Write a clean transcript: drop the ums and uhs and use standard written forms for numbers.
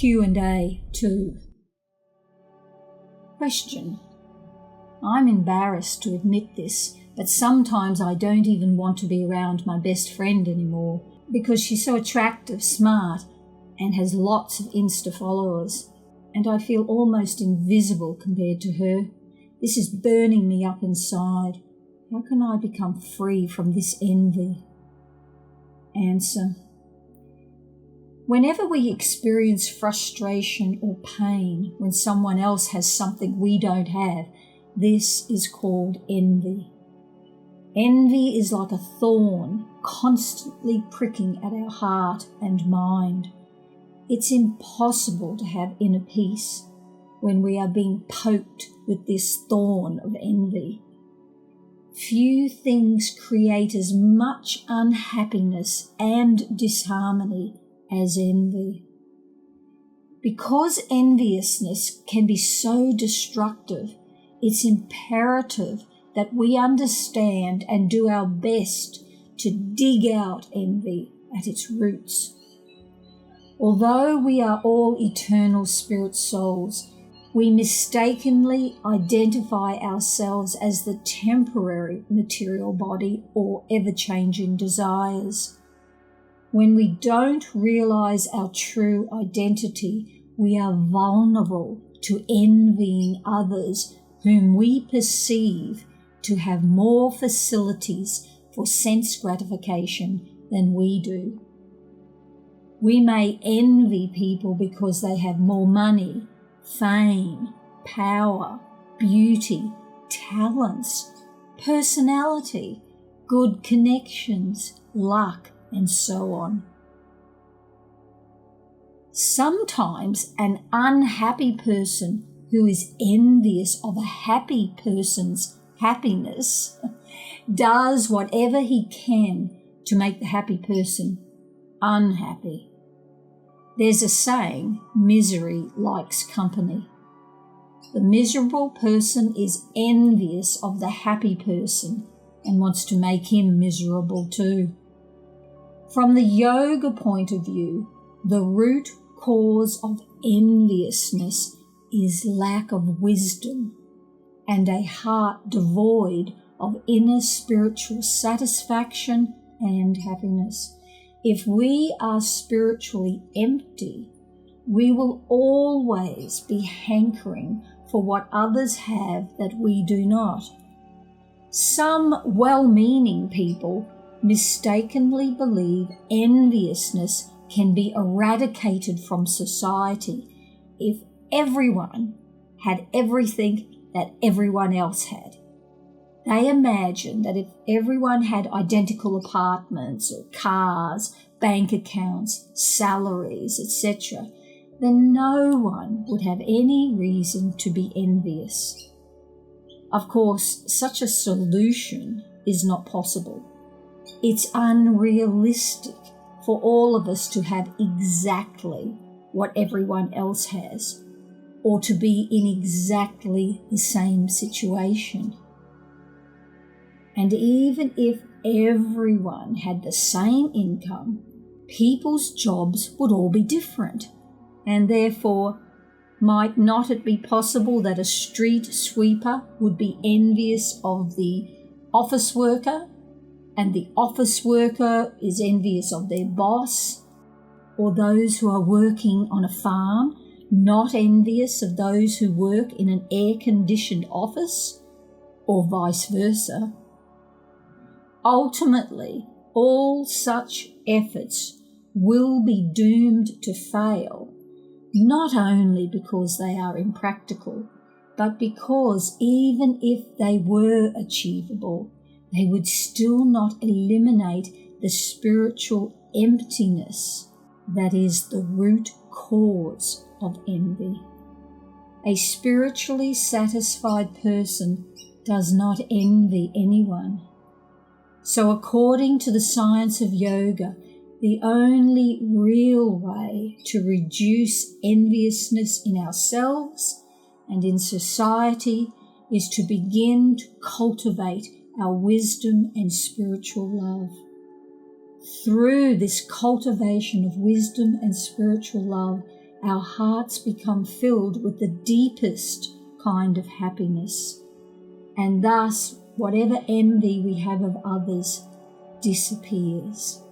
Q&A 2. Question. I'm embarrassed to admit this, but sometimes I don't even want to be around my best friend anymore because she's so attractive, smart, and has lots of Insta followers, and I feel almost invisible compared to her. This is burning me up inside. How can I become free from this envy? Answer. Whenever we experience frustration or pain when someone else has something we don't have, this is called envy. Envy is like a thorn constantly pricking at our heart and mind. It's impossible to have inner peace when we are being poked with this thorn of envy. Few things create as much unhappiness and disharmony as envy. Because enviousness can be so destructive, it's imperative that we understand and do our best to dig out envy at its roots. Although we are all eternal spirit souls, we mistakenly identify ourselves as the temporary material body or ever-changing desires. When we don't realize our true identity, we are vulnerable to envying others whom we perceive to have more facilities for sense gratification than we do. We may envy people because they have more money, fame, power, beauty, talents, personality, good connections, luck, and so on. Sometimes an unhappy person who is envious of a happy person's happiness does whatever he can to make the happy person unhappy. There's a saying, misery likes company. The miserable person is envious of the happy person and wants to make him miserable too. From the yoga point of view, the root cause of enviousness is lack of wisdom and a heart devoid of inner spiritual satisfaction and happiness. If we are spiritually empty, we will always be hankering for what others have that we do not. Some well-meaning people mistakenly believe enviousness can be eradicated from society if everyone had everything that everyone else had. They imagine that if everyone had identical apartments or cars, bank accounts, salaries, etc., then no one would have any reason to be envious. Of course, such a solution is not possible. It's unrealistic for all of us to have exactly what everyone else has, or to be in exactly the same situation. And even if everyone had the same income, people's jobs would all be different, and therefore might not it be possible that a street sweeper would be envious of the office worker, and the office worker is envious of their boss, or those who are working on a farm not envious of those who work in an air-conditioned office, or vice versa. Ultimately, all such efforts will be doomed to fail, not only because they are impractical, but because even if they were achievable, they would still not eliminate the spiritual emptiness that is the root cause of envy. A spiritually satisfied person does not envy anyone. So according to the science of yoga, the only real way to reduce enviousness in ourselves and in society is to begin to cultivate our wisdom and spiritual love. Through this cultivation of wisdom and spiritual love, our hearts become filled with the deepest kind of happiness, and thus whatever envy we have of others disappears.